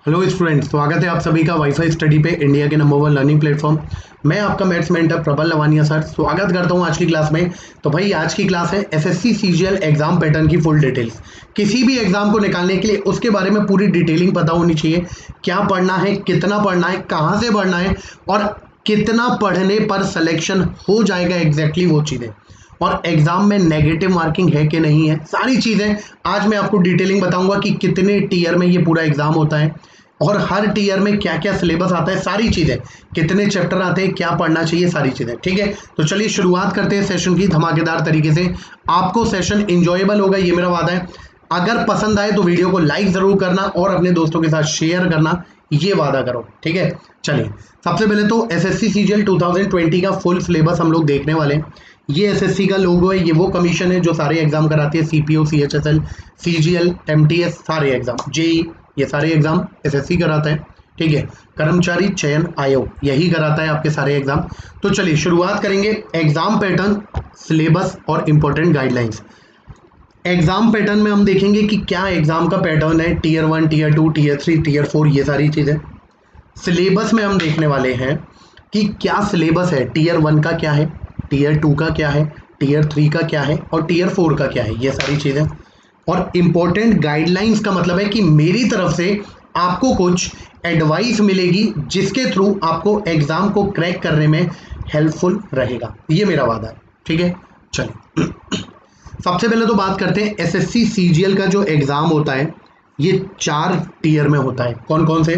Hello students, स्वागत है आप सभी का वाईफाई स्टडी पे, इंडिया के नंबर 1 लर्निंग प्लेटफॉर्म। मैं आपका मैथ्स मेंटर प्रबल लवानिया सर स्वागत करता हूं आज की क्लास में। तो भाई आज की क्लास है एसएससी सीजीएल एग्जाम पैटर्न की फुल डिटेल्स। किसी भी एग्जाम को निकालने के लिए उसके बारे में पूरी डिटेलिंग पता होनी चाहिए। क्या पढ़ना है, कितना पढ़ना है, कहाँ से पढ़ना है और कितना पढ़ने पर सिलेक्शन हो जाएगा, एग्जैक्टली वो चीज़ें। और एग्जाम में नेगेटिव मार्किंग है कि नहीं है, सारी चीज़ें आज मैं आपको डिटेलिंग बताऊंगा कि कितने टीयर में ये पूरा एग्जाम होता है और हर टीयर में क्या क्या सिलेबस आता है, सारी चीज़ें, कितने चैप्टर आते हैं, क्या पढ़ना चाहिए, सारी चीज़ें। ठीक है, तो चलिए शुरुआत करते हैं सेशन की धमाकेदार तरीके से। आपको सेशन इंजॉयबल होगा, ये मेरा वादा है। अगर पसंद आए तो वीडियो को लाइक ज़रूर करना और अपने दोस्तों के साथ शेयर करना, ये वादा करो। ठीक है, चलिए सबसे पहले तो एसएससी सीजीएल 2020 का फुल सिलेबस हम लोग देखने वाले हैं। ये एसएससी का लोगो है, ये वो कमीशन है जो सारे एग्जाम कराती है, सीपीओ, सीएचएसएल, सीजीएल, एमटीएस, सारे एग्जाम, जेई, ये सारे एग्जाम एसएससी कराता है। ठीक है, कर्मचारी चयन आयोग यही कराता है आपके सारे एग्जाम। तो चलिए शुरुआत करेंगे एग्जाम पैटर्न, सिलेबस और इंपॉर्टेंट गाइडलाइंस। एग्जाम पैटर्न में हम देखेंगे कि क्या एग्जाम का पैटर्न है, टीयर 1, टीयर 2, टीयर 3, टीयर 4, ये सारी चीज़ें। सिलेबस में हम देखने वाले हैं कि क्या सिलेबस है, टीयर 1 का क्या है, टीयर 2 का क्या है, टीयर 3 का क्या है और टीयर 4 का क्या है, ये सारी चीज़ें। और इम्पोर्टेंट गाइडलाइंस का मतलब है कि मेरी तरफ से आपको कुछ एडवाइस मिलेगी जिसके थ्रू आपको एग्जाम को क्रैक करने में हेल्पफुल रहेगा, ये मेरा वादा है। ठीक है, चलिए सबसे पहले तो बात करते हैं एसएससी सीजीएल का जो एग्जाम होता है, ये 4 टीयर में होता है। कौन कौन से?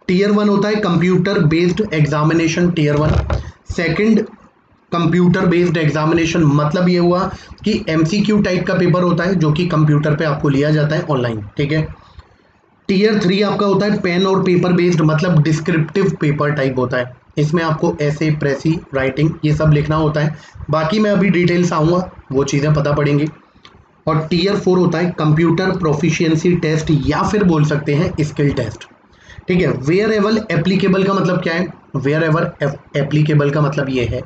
टीयर 1 होता है computer based examination, tier 1। Second, computer based examination, मतलब ये हुआ कि एमसीक्यू टाइप का पेपर होता है जो कि कंप्यूटर पे आपको लिया जाता है ऑनलाइन। ठीक है। टीयर 3 आपका होता है पेन और पेपर बेस्ड, मतलब डिस्क्रिप्टिव पेपर टाइप होता है। इसमें आपको ऐसे, प्रेसी, राइटिंग, ये सब लिखना होता है। बाकी मैं अभी डिटेल्स आऊँगा, वो चीज़ें पता पड़ेंगी। और टीयर 4 होता है कंप्यूटर प्रोफिशिएंसी टेस्ट या फिर बोल सकते हैं स्किल टेस्ट। ठीक है। वेयर एवर एप्लीकेबल का मतलब क्या है? वेयर एवर एप्लीकेबल का मतलब ये है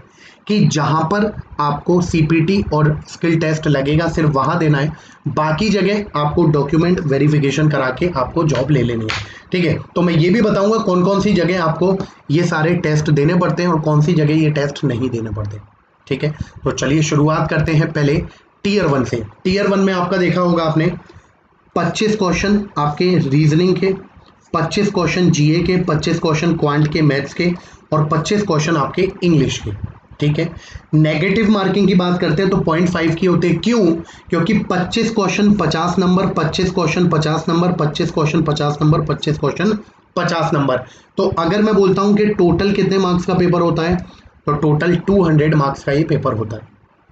कि जहां पर आपको सीपीटी और स्किल टेस्ट लगेगा सिर्फ वहां देना है, बाकी जगह आपको डॉक्यूमेंट वेरिफिकेशन करा के आपको जॉब ले लेनी है। ठीक है, तो मैं ये भी बताऊंगा कौन कौन सी जगह आपको ये सारे टेस्ट देने पड़ते हैं और कौन सी जगह ये टेस्ट नहीं देने पड़ते। ठीक है, तो चलिए शुरुआत करते हैं पहले टीयर 1 से। टीयर 1 में आपका देखा होगा आपने 25 क्वेश्चन आपके रीजनिंग के, 25 क्वेश्चन जीए के, 25 क्वेश्चन क्वांट के, मैथ्स के और 25 क्वेश्चन आपके इंग्लिश के। ठीक है। नेगेटिव मार्किंग की बात करते हैं तो 0.5 की होते हैं। क्यों? क्योंकि 25 question 50 number, 25 question 50 number, 25 question 50 number, 25 question 50 number. तो अगर मैं बोलता हूं कि टोटल कितने मार्क्स का पेपर होता है, तो टोटल 200 मार्क्स का ये पेपर होता है।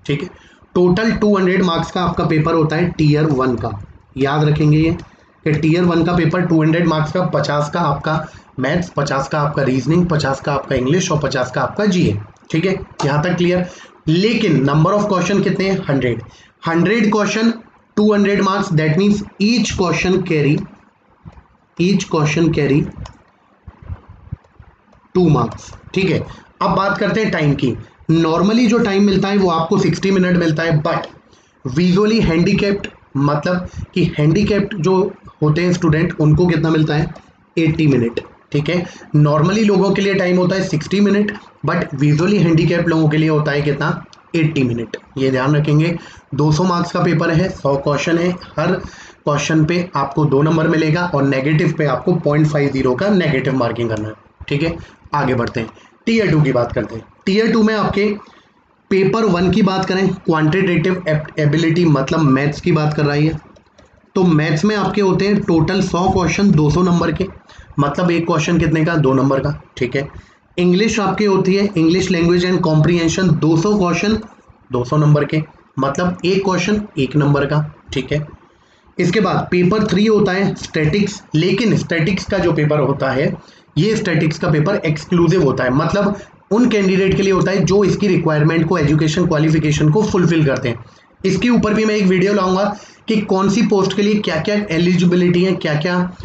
ठीक है, टोटल 200 मार्क्स का आपका पेपर होता है टीयर 1 का। याद रखेंगे ये कि टीयर 1 का पेपर 200 मार्क्स का, 50 का आपका मैथ्स, 50 का आपका रीजनिंग, 50 का आपका इंग्लिश और 50 का आपका जीए। ठीक है, यहाँ तक क्लियर। लेकिन नंबर ऑफ क्वेश्चन कितने हैं? 100 question 200 marks, that means each question carry 2 marks. ठीक है, अब बात करते हैं टाइम की। नॉर्मली जो टाइम मिलता है वो आपको 60 मिनट मिलता है, बट विजुअली हैंडीकैप्ड, मतलब कि हैंडीकैप्ड जो होते हैं स्टूडेंट, उनको कितना मिलता है? 80 मिनट। ठीक है, नॉर्मली लोगों के लिए टाइम होता है 60 मिनट, बट विजुअली हैंडीकैप्ड लोगों के लिए होता है कितना? 80 मिनट। ये ध्यान रखेंगे। 200 मार्क्स का पेपर है, 100 क्वेश्चन है, हर क्वेश्चन पे आपको 2 नंबर मिलेगा और नेगेटिव पे आपको 0.50 का नेगेटिव मार्किंग करना है। ठीक है, आगे बढ़ते हैं, टीयर 2 की बात करते हैं। टीयर 2 में आपके पेपर 1 की बात करें, क्वांटिटेटिव एबिलिटी, मतलब मैथ्स की बात कर रही है, तो मैथ्स में आपके होते हैं टोटल 100 क्वेश्चन 200 नंबर के, मतलब एक क्वेश्चन कितने का? 2 नंबर का। ठीक है। इंग्लिश आपकी होती है English language and comprehension, 200 question 200 number के, मतलब एक क्वेश्चन 1 नंबर का। ठीक है। इसके बाद पेपर 3 होता है स्टैटिक्स, लेकिन स्टैटिक्स का जो पेपर होता है, ये स्टैटिक्स का पेपर एक्सक्लूसिव होता है, मतलब उन कैंडिडेट के लिए होता है जो इसकी रिक्वायरमेंट को, एजुकेशन क्वालिफिकेशन को फुलफिल करते हैं। इसके ऊपर भी मैं एक वीडियो लाऊंगा कि कौन सी पोस्ट के लिए क्या क्या एलिजिबिलिटी है, क्या क्या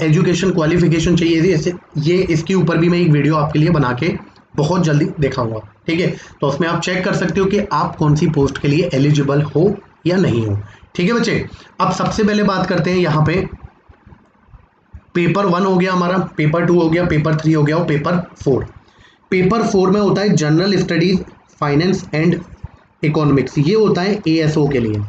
एजुकेशन क्वालिफिकेशन चाहिए, ऐसे ये इसके ऊपर भी मैं एक वीडियो आपके लिए बना के बहुत जल्दी दिखाऊंगा। ठीक है, तो उसमें आप चेक कर सकते हो कि आप कौन सी पोस्ट के लिए एलिजिबल हो या नहीं हो। ठीक है बच्चे, अब सबसे पहले बात करते हैं यहाँ पे पेपर 1 हो गया हमारा, पेपर 2 हो गया, पेपर 3 हो गया और पेपर 4। पेपर 4 में होता है general studies, finance and economics. ये होता है एएसओ के लिए।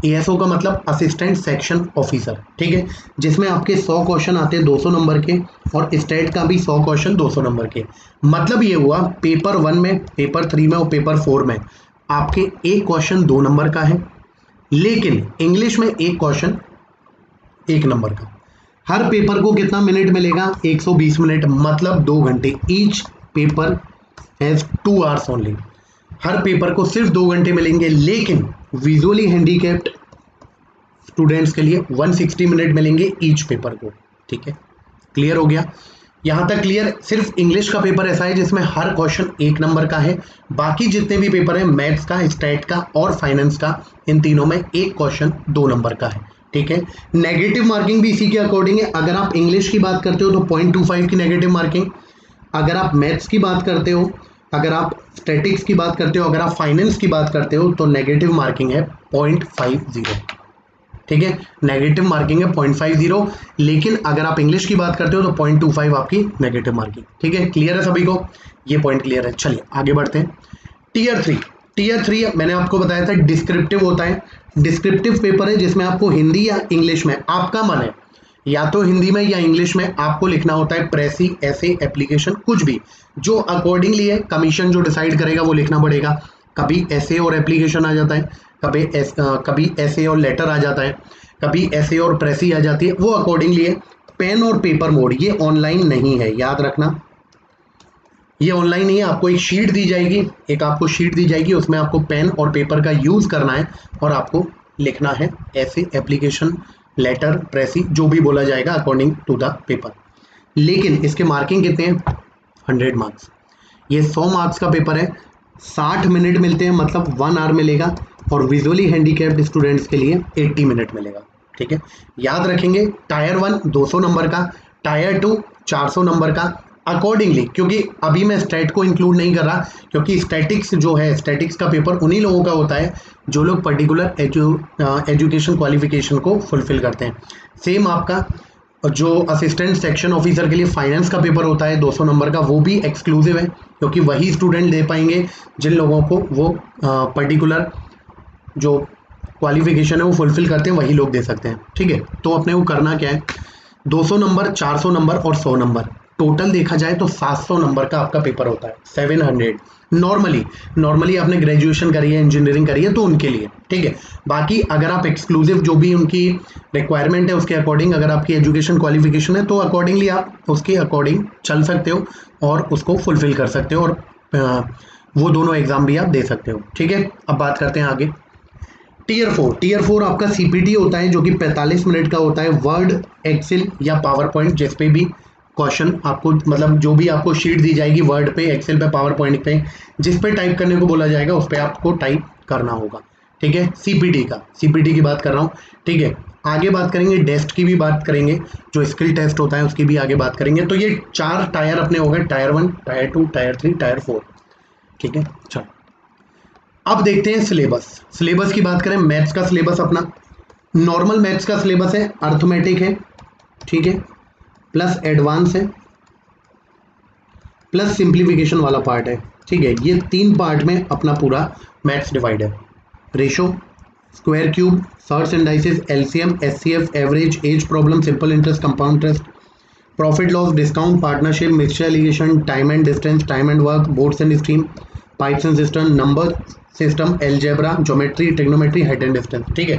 एएसओ का मतलब असिस्टेंट सेक्शन ऑफिसर, ठीक है, जिसमें आपके 100 क्वेश्चन आते हैं 200 नंबर के, और स्टेट का भी 100 क्वेश्चन 200 नंबर के। मतलब ये हुआ पेपर 1 में, पेपर 3 में और पेपर 4 में आपके एक क्वेश्चन 2 नंबर का है, लेकिन इंग्लिश में एक क्वेश्चन 1 नंबर का। हर पेपर को कितना मिनट मिलेगा? 120 मिनट, मतलब 2 घंटे। Each paper has 2 hours only. Her paper को सिर्फ 2 घंटे मिलेंगे, लेकिन विजुअली हैंडीकैप्ड स्टूडेंट्स के लिए 160 मिनट मिलेंगे ईच पेपर को। ठीक है, क्लियर हो गया? यहां तक क्लियर? सिर्फ इंग्लिश का पेपर ऐसा है जिसमें हर क्वेश्चन 1 नंबर का है। बाकी जितने भी पेपर है, मैथ्स का, स्टैट का और फाइनेंस का, इन तीनों में एक क्वेश्चन 2 नंबर का है। ठीक है, नेगेटिव मार्किंग भी इसी के अकॉर्डिंग है। अगर आप इंग्लिश की बात करते हो तो 0.25 की नेगेटिव मार्किंग, अगर आप मैथ्स की बात करते हो, अगर आप स्टैटिक्स की बात करते हो, अगर आप फाइनेंस की बात करते हो तो नेगेटिव मार्किंग है 0.50। ठीक है, नेगेटिव मार्किंग है 0.50, लेकिन अगर आप इंग्लिश की बात करते हो तो 0.25 आपकी नेगेटिव मार्किंग। ठीक है, क्लियर है सभी को? ये पॉइंट क्लियर है। चलिए आगे बढ़ते हैं। टीयर 3। टीयर 3 मैंने आपको बताया था डिस्क्रिप्टिव होता है। डिस्क्रिप्टिव पेपर है जिसमें आपको हिंदी या इंग्लिश में, आपका मन है, या तो हिंदी में या इंग्लिश में आपको लिखना होता है प्रेसी, ऐसे, एप्लीकेशन, कुछ भी जो अकॉर्डिंगली है, कमीशन जो डिसाइड करेगा वो लिखना पड़ेगा। कभी ऐसे और एप्लीकेशन आ जाता है, कभी ऐसे और लेटर आ जाता है, कभी ऐसे और प्रेसी आ जाती है, वो अकॉर्डिंगली है। पेन और पेपर मोड, ये ऑनलाइन नहीं है, याद रखना, ये ऑनलाइन नहीं है। आपको एक शीट दी जाएगी, आपको शीट दी जाएगी, उसमें आपको पेन और पेपर का यूज करना है और आपको लिखना है ऐसे, एप्लीकेशन, लेटर, प्रेसी, जो भी बोला जाएगा अकॉर्डिंग टू द पेपर। लेकिन इसके मार्किंग कितने हैं? 100 मार्क्स। ये 100 मार्क्स का पेपर है, 60 मिनट मिलते हैं, मतलब 1 आवर मिलेगा, और विजुअली हैंडीकैप्ड स्टूडेंट्स के लिए 80 मिनट मिलेगा। ठीक है, याद रखेंगे। टायर 1 200 नंबर का, टायर 2 400 नंबर का अकॉर्डिंगली, क्योंकि अभी मैं स्टैट को इंक्लूड नहीं कर रहा, क्योंकि स्टैटिक्स जो है, स्टैटिक्स का पेपर उन्हीं लोगों का होता है जो लोग पर्टिकुलर एजुकेशन क्वालिफिकेशन को फुलफिल करते हैं। सेम आपका जो असिस्टेंट सेक्शन ऑफिसर के लिए फाइनेंस का पेपर होता है 200 नंबर का, वो भी एक्सक्लूसिव है, क्योंकि वही स्टूडेंट दे पाएंगे जिन लोगों को वो पर्टिकुलर जो क्वालिफिकेशन है वो फुलफिल करते हैं, वही लोग दे सकते हैं। ठीक है, तो अपने को करना क्या है, 200 नंबर, 400 नंबर और 100 नंबर, टोटल देखा जाए तो 700 नंबर का आपका पेपर होता है। 700 नॉर्मली आपने ग्रेजुएशन करी है, इंजीनियरिंग करी है, तो उनके लिए। ठीक है, बाकी अगर आप एक्सक्लूसिव जो भी उनकी रिक्वायरमेंट है उसके अकॉर्डिंग, अगर आपकी एजुकेशन क्वालिफिकेशन है तो अकॉर्डिंगली आप उसके अकॉर्डिंग चल सकते हो और उसको फुलफिल कर सकते हो, और वो दोनों एग्जाम भी आप दे सकते हो। ठीक है, अब बात करते हैं आगे। टीयर 4 आपका सीपीटी होता है, जो कि 45 मिनट का होता है। वर्ड, एक्सेल या पावर पॉइंट, जिस पे भी क्वेश्चन आपको, मतलब जो भी आपको शीट दी जाएगी, वर्ड पे, एक्सेल पे, पावर पॉइंट पे, जिस पे टाइप करने को बोला जाएगा उस पे आपको टाइप करना होगा। ठीक है, सीपीटी की बात कर रहा हूँ। ठीक है, आगे बात करेंगे टेस्ट की भी बात करेंगे, जो स्किल टेस्ट होता है उसकी भी आगे बात करेंगे। तो ये 4 टायर अपने हो गए, टायर 1, टायर 2, टायर 3, टायर 4। ठीक है, चलो अब देखते हैं सिलेबस की बात करें। मैथ्स का सिलेबस अपना नॉर्मल मैथ्स का सिलेबस है, अर्थमेटिक है, ठीक है, प्लस एडवांस है, प्लस सिंप्लीफिकेशन वाला पार्ट है। ठीक है, ये 3 पार्ट में अपना पूरा मैथ्स डिवाइड है। Ratio, square cube, surds indices, LCM, HCF, average, age problem, simple interest, compound interest, profit loss, discount, partnership, mixture alligation, time and distance, time and work, boats and stream, pipes and cistern, number system, algebra, geometry, trigonometry, height and distance. ठीक है,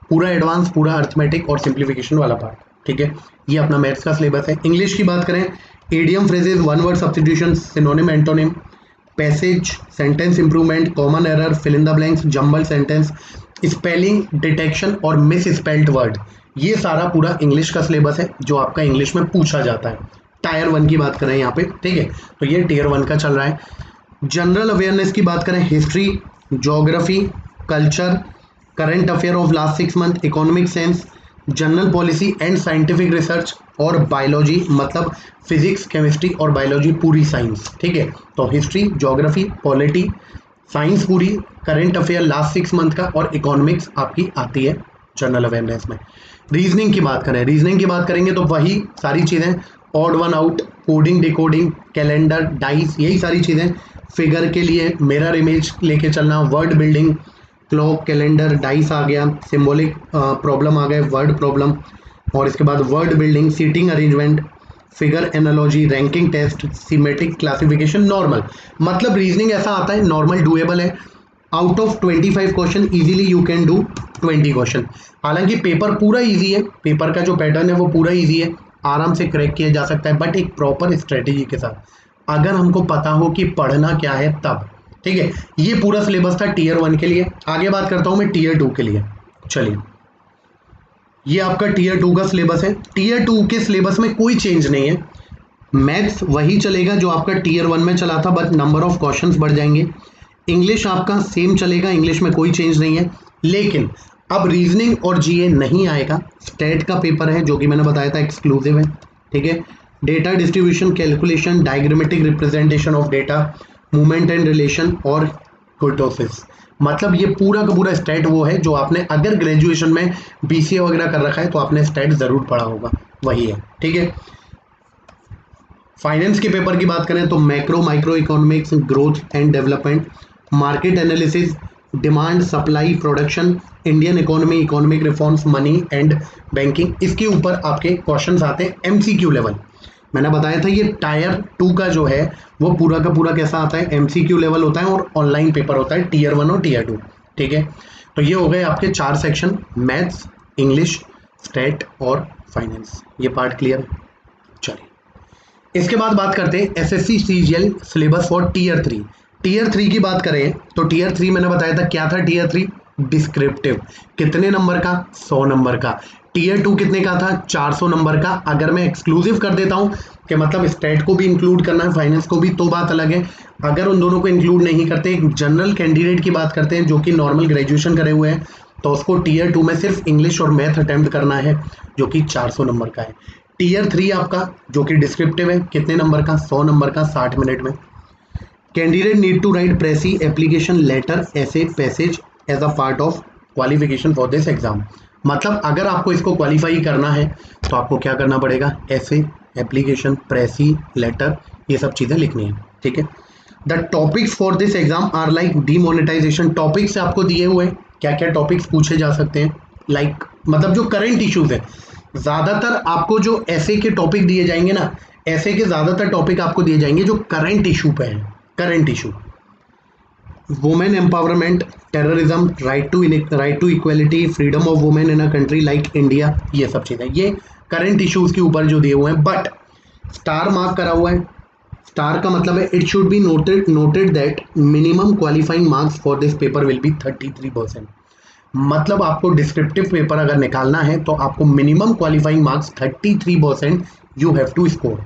पूरा advance, पूरा arithmetic और simplification वाला part. ठीक है, ये अपना मैथ्स का सिलेबस है। इंग्लिश की बात करें, idiom, phrases, one word substitution, synonym, antonym, passage, sentence improvement, common error, fill in the blanks, jumble sentence, spelling detection और मिस स्पेल्ड वर्ड, ये सारा पूरा इंग्लिश का सिलेबस है जो आपका इंग्लिश में पूछा जाता है। टायर 1 की बात करें यहाँ पे, ठीक है, तो ये टीयर 1 का चल रहा है। जनरल अवेयरनेस की बात करें, history, geography, culture, current affair of last 6 month, economic sense, general policy and scientific research, और बायोलॉजी, मतलब फिजिक्स, केमिस्ट्री और बायोलॉजी, पूरी साइंस। ठीक है, तो हिस्ट्री, ज्योग्राफी, पॉलिटी, साइंस पूरी, करंट अफेयर लास्ट 6 मंथ का, और इकोनॉमिक्स आपकी आती है जनरल अवेयरनेस में। रीजनिंग की बात करें, रीजनिंग की बात करेंगे तो वही सारी चीज़ें, odd one out, coding decoding, calendar, dice, यही सारी चीज़ें। फिगर के लिए मिरर इमेज लेके चलना, word building, clock, calendar, dice आ गया, सिंबॉलिक प्रॉब्लम आ गए, वर्ड प्रॉब्लम, और इसके बाद word building, seating arrangement, figure analogy, ranking test, semantic classification, normal. मतलब रीजनिंग ऐसा आता है, नॉर्मल डूएबल है। Out of 25 question easily you can do 20 question. हालांकि पेपर पूरा इजी है, पेपर का जो पैटर्न है वो पूरा इजी है, आराम से क्रैक किया जा सकता है, बट एक प्रॉपर स्ट्रेटेजी के साथ, अगर हमको पता हो कि पढ़ना क्या है तब। ठीक है, ये पूरा सिलेबस था टीयर 1 के लिए। आगे बात करता हूं मैं टीयर 2 के लिए। चलिए, ये आपका टीयर 2 का सिलेबस है। टीयर 2 के सिलेबस में कोई चेंज नहीं है, मैथ्स वही चलेगा जो आपका टीयर 1 में चला था, बट नंबर ऑफ क्वेश्चंस बढ़ जाएंगे। इंग्लिश आपका सेम चलेगा, इंग्लिश में कोई चेंज नहीं है, लेकिन अब रीजनिंग और जीए नहीं आएगा। स्टेट का पेपर है जो कि मैंने बताया था एक्सक्लूसिव है। ठीक है, data distribution, calculation, diagrammatic representation of data, movement and relation और कुर्टोसिस। मतलब ये पूरा का पूरा स्टेट वो है जो आपने अगर ग्रेजुएशन में बीसीए वगैरह कर रखा है तो आपने स्टेट जरूर पढ़ा होगा, वही है। ठीक है, फाइनेंस के पेपर की बात करें तो macro micro economics, growth and development, market analysis, demand supply production, Indian economy, economic reforms, money and banking, इसके ऊपर आपके क्वेश्चंस आते हैं एमसीक्यू लेवल। मैंने बताया था ये टायर 2 का जो है वो पूरा का पूरा कैसा आता है, एमसीक्यू लेवल होता है, और ऑनलाइन पेपर होता है टीयर 1 और टीयर 2। ठीक है, तो ये हो गए आपके 4 सेक्शन, मैथ्स, इंग्लिश, स्टेट और फाइनेंस। ये पार्ट क्लियर है। चलिए, इसके बाद बात करते हैं SSC CGL syllabus for tier 3। Tier 3 की बात करें तो टीयर 3 मैंने बताया था क्या था। टीयर 3 डिस्क्रिप्टिव, कितने नंबर का, 100 नंबर का। टीयर 2 कितने का था, 400 नंबर का। अगर मैं एक्सक्लूसिव कर देता हूं कि मतलब स्टेट को भी इंक्लूड करना है, फाइनेंस को भी, तो बात अलग है। अगर उन दोनों को इंक्लूड नहीं करते, एक जनरल कैंडिडेट की बात करते हैं जो कि नॉर्मल ग्रेजुएशन करे हुए हैं, तो उसको टीयर 2 में सिर्फ इंग्लिश और मैथ अटेम्प्ट करना है जो कि 400 नंबर का है। टीयर 3 आपका जो कि डिस्क्रिप्टिव है, कितने नंबर का, 100 नंबर का, 60 मिनट में। Candidate need to write precis application letter ऐसे passage as a part of qualification for this exam. मतलब अगर आपको इसको क्वालिफाई करना है तो आपको क्या करना पड़ेगा, ऐसे एप्लीकेशन, प्रेसी, लेटर, ये सब चीज़ें लिखनी है। ठीक है, the topics for this exam are like demonetisation. Topics आपको दिए हुए हैं, क्या क्या टॉपिक्स पूछे जा सकते हैं, लाइक मतलब जो करंट इश्यूज है। ज़्यादातर आपको जो ऐसे के टॉपिक दिए जाएंगे ना, ऐसे के ज़्यादातर टॉपिक आपको दिए जाएंगे जो करंट इशू पे हैं। Current issue, women empowerment, terrorism, right to equality, freedom of women in a country like India, ये सब चीज़ें, ये करंट इश्यूज के ऊपर जो दिए हुए हैं। बट स्टार मार्क करा हुआ है। स्टार का मतलब है it should be noted that minimum qualifying marks for this paper will be 33%। मतलब आपको डिस्क्रिप्टिव पेपर अगर निकालना है तो आपको minimum qualifying marks 33% you have to score.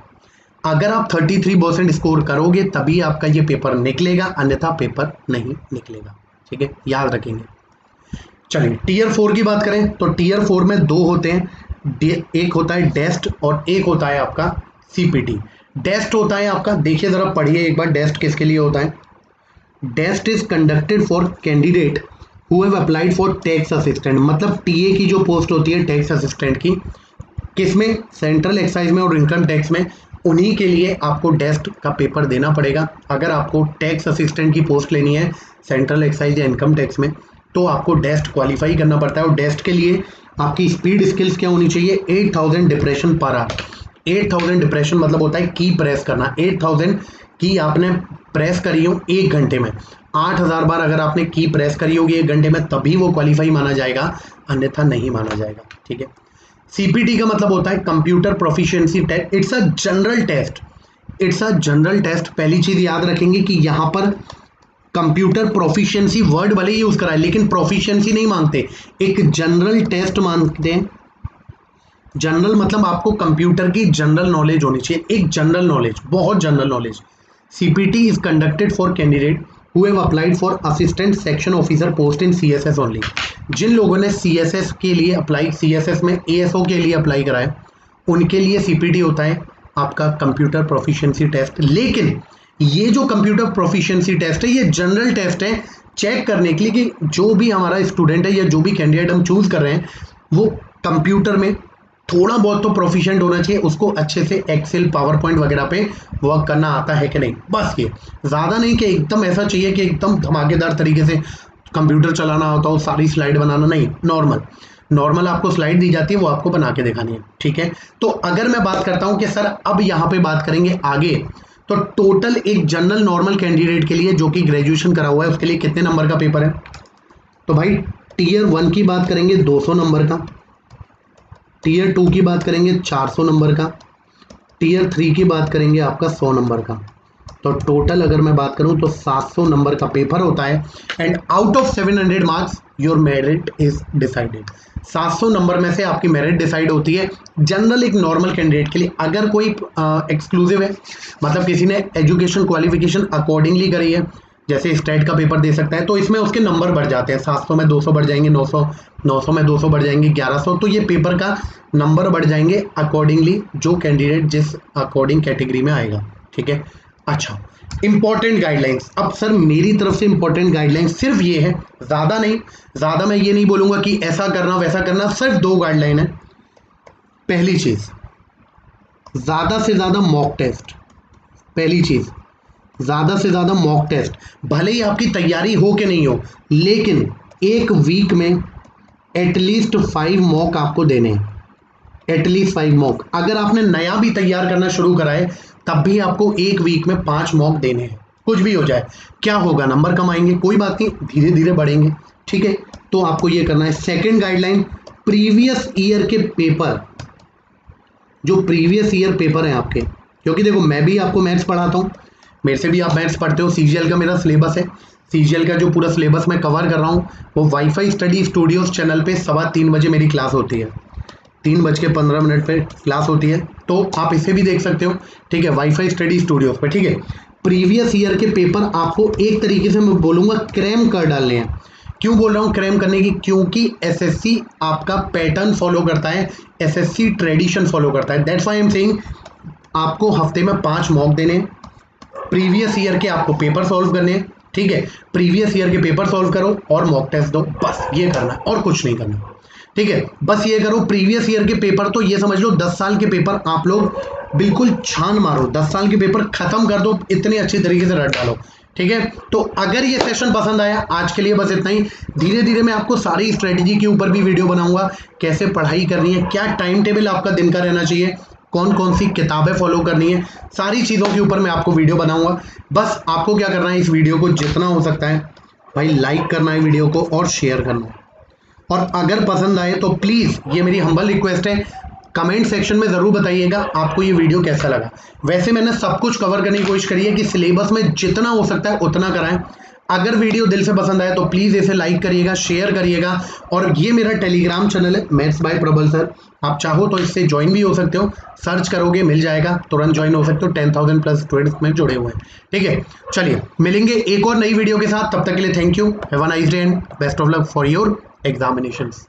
अगर आप 33% स्कोर करोगे तभी आपका ये पेपर निकलेगा, अन्यथा पेपर नहीं निकलेगा। ठीक है, याद रखेंगे। चलिए, टीयर 4 की बात करें तो टीयर 4 में 2 होते हैं, एक होता है डेस्ट और एक होता है आपका सीपीटी। डेस्ट होता है आपका, देखिए जरा पढ़िए एक बार, डेस्ट किसके लिए होता है। Test is conducted for candidate who have applied for tax assistant. मतलब टीए की जो पोस्ट होती है टैक्स असिस्टेंट की, किसमें, सेंट्रल एक्साइज में और इनकम टैक्स में, उन्हीं के लिए आपको डेस्ट का पेपर देना पड़ेगा। अगर आपको टैक्स असिस्टेंट की पोस्ट लेनी है सेंट्रल एक्साइज या इनकम टैक्स में तो आपको डेस्ट क्वालिफाई करना पड़ता है। और डेस्ट के लिए आपकी स्पीड स्किल्स क्या होनी चाहिए, 8000 डिप्रेशन पर आवर। 8000 डिप्रेशन मतलब होता है की प्रेस करना। 8000 की आपने प्रेस करी हो 1 घंटे में, 8000 बार अगर आपने की प्रेस करी होगी 1 घंटे में, तभी वो क्वालिफाई माना जाएगा, अन्यथा नहीं माना जाएगा। ठीक है, सीपीटी का मतलब होता है computer proficiency test. It's a general test, it's a general test. पहली चीज याद रखेंगे कि यहाँ पर कंप्यूटर प्रोफिशिएंसी वर्ड भले ही यूज कराए लेकिन प्रोफिशिएंसी नहीं मांगते, एक जनरल टेस्ट मांगते हैं। जनरल मतलब आपको कंप्यूटर की जनरल नॉलेज होनी चाहिए, एक जनरल नॉलेज, बहुत general knowledge. CPT is conducted for candidate who have applied for assistant section officer post in CSS only. जिन लोगों ने सीएसएस के लिए अप्लाई, सीएसएस में एएसओ के लिए अप्लाई करा है, उनके लिए सीपीटी होता है आपका कंप्यूटर प्रोफिशिएंसी टेस्ट। लेकिन ये जो कंप्यूटर प्रोफिशिएंसी टेस्ट है ये जनरल टेस्ट है चेक करने के लिए कि जो भी हमारा स्टूडेंट है या जो भी कैंडिडेट हम चूज कर रहे हैं वो कंप्यूटर में थोड़ा बहुत तो प्रोफिशिएंट होना चाहिए, उसको अच्छे से एक्सेल पावर पॉइंट वगैरह पे वर्क करना आता है कि नहीं, बस ये। ज़्यादा नहीं कि एकदम ऐसा चाहिए कि एकदम धमाकेदार तरीके से कंप्यूटर चलाना होता हो, सारी स्लाइड बनाना, नहीं, नॉर्मल आपको स्लाइड दी जाती है, वो आपको बना के दिखानी है, ठीक है। तो अगर मैं बात करता हूं कि सर अब यहाँ पे बात करेंगे आगे, तो टोटल एक जनरल नॉर्मल कैंडिडेट के लिए जो कि ग्रेजुएशन करा हुआ है उसके लिए कितने नंबर का पेपर है? तो भाई टीयर 1 की बात करेंगे 200 नंबर का, टीयर 2 की बात करेंगे 400 नंबर का, टीयर 3 की बात करेंगे आपका 100 नंबर का। तो टोटल अगर मैं बात करूं तो 700 नंबर का पेपर होता है and out of 700 marks your merit is decided. 700 number में से आपकी मेरिट डिसाइड होती है जनरल एक नॉर्मल कैंडिडेट के लिए। अगर कोई एक्सक्लूसिव है, मतलब किसी ने एजुकेशन क्वालिफिकेशन अकॉर्डिंगली करी है, जैसे स्टेट का पेपर दे सकता है, तो इसमें उसके नंबर बढ़ जाते हैं, 700 में 200 बढ़ जाएंगे, 900 में 200 बढ़ जाएंगे, 1100, तो ये पेपर का नंबर बढ़ जाएंगे अकॉर्डिंगली जो कैंडिडेट जिस अकॉर्डिंग कैटेगरी में आएगा, ठीक है। अच्छा, इंपॉर्टेंट गाइडलाइंस, अब सर मेरी तरफ से इंपॉर्टेंट गाइडलाइंस सिर्फ ये है, ज़्यादा नहीं, ज़्यादा मैं ये नहीं बोलूँगा कि ऐसा करना वैसा करना, सिर्फ 2 गाइडलाइन है। पहली चीज़, ज़्यादा से ज़्यादा मॉक टेस्ट, पहली चीज़ ज़्यादा से ज़्यादा मॉक टेस्ट, भले ही आपकी तैयारी हो कि नहीं हो, लेकिन एक वीक में एटलीस्ट 5 मॉक आपको देने हैं, एटलीस्ट 5 मॉक। अगर आपने नया भी तैयार करना शुरू करा है तब भी आपको एक वीक में 5 मॉक देने हैं। कुछ भी हो जाए, क्या होगा, नंबर कम आएंगे, कोई बात नहीं, धीरे धीरे बढ़ेंगे, ठीक है। तो आपको ये करना है। सेकेंड गाइडलाइन, प्रीवियस ईयर के पेपर, जो प्रीवियस ईयर पेपर हैं आपके, क्योंकि देखो मैं भी आपको मैथ्स पढ़ाता हूँ, मेरे से भी आप मैथ्स पढ़ते हो, सीजीएल का मेरा सिलेबस है, सीजीएल का जो पूरा सिलेबस मैं कवर कर रहा हूँ वो वाईफाई स्टडी स्टूडियोज चैनल पे 3:15 बजे मेरी क्लास होती है, 3:15 पे क्लास होती है, तो आप इसे भी देख सकते हो, ठीक है, वाईफाई स्टडी स्टूडियोज पे, ठीक है। प्रीवियस ईयर के पेपर आपको एक तरीके से मैं बोलूँगा क्रैम कर डालने हैं। क्यों बोल रहा हूँ क्रैम करने की? क्योंकि एसएससी आपका पैटर्न फॉलो करता है, एसएससी ट्रेडिशन फॉलो करता है, that's why I am saying आपको हफ्ते में 5 मॉक देने, प्रीवियस ईयर के आपको पेपर सॉल्व करने हैं, ठीक है, प्रीवियस ईयर के पेपर सॉल्व करो और मॉक टेस्ट दो, बस ये करना है और कुछ नहीं करना, ठीक है। बस ये करो, प्रीवियस ईयर के पेपर तो ये समझ लो 10 साल के पेपर आप लोग बिल्कुल छान मारो, 10 साल के पेपर खत्म कर दो, इतने अच्छे तरीके से रट डालो, ठीक है। तो अगर ये सेशन पसंद आया, आज के लिए बस इतना ही। धीरे धीरे मैं आपको सारी स्ट्रेटेजी के ऊपर भी वीडियो बनाऊंगा, कैसे पढ़ाई करनी है, क्या टाइम टेबल आपका दिन का रहना चाहिए, कौन कौन सी किताबें फॉलो करनी है, सारी चीज़ों के ऊपर मैं आपको वीडियो बनाऊंगा। बस आपको क्या करना है, इस वीडियो को जितना हो सकता है भाई लाइक करना है वीडियो को और शेयर करना है, और अगर पसंद आए तो प्लीज़, ये मेरी हम्बल रिक्वेस्ट है, कमेंट सेक्शन में ज़रूर बताइएगा आपको ये वीडियो कैसा लगा। वैसे मैंने सब कुछ कवर करने की कोशिश करी है कि सिलेबस में जितना हो सकता है उतना कराएं। अगर वीडियो दिल से पसंद आए तो प्लीज़ इसे लाइक करिएगा, शेयर करिएगा, और ये मेरा टेलीग्राम चैनल है मैथ्स बाय प्रबल सर, आप चाहो तो इससे ज्वाइन भी हो सकते हो, सर्च करोगे मिल जाएगा, तुरंत ज्वाइन हो सकते हो, 10,000 प्लस स्टूडेंट्स में जुड़े हुए हैं, ठीक है। चलिए मिलेंगे एक और नई वीडियो के साथ, तब तक के लिए thank you, have a nice day and best of luck for your examinations.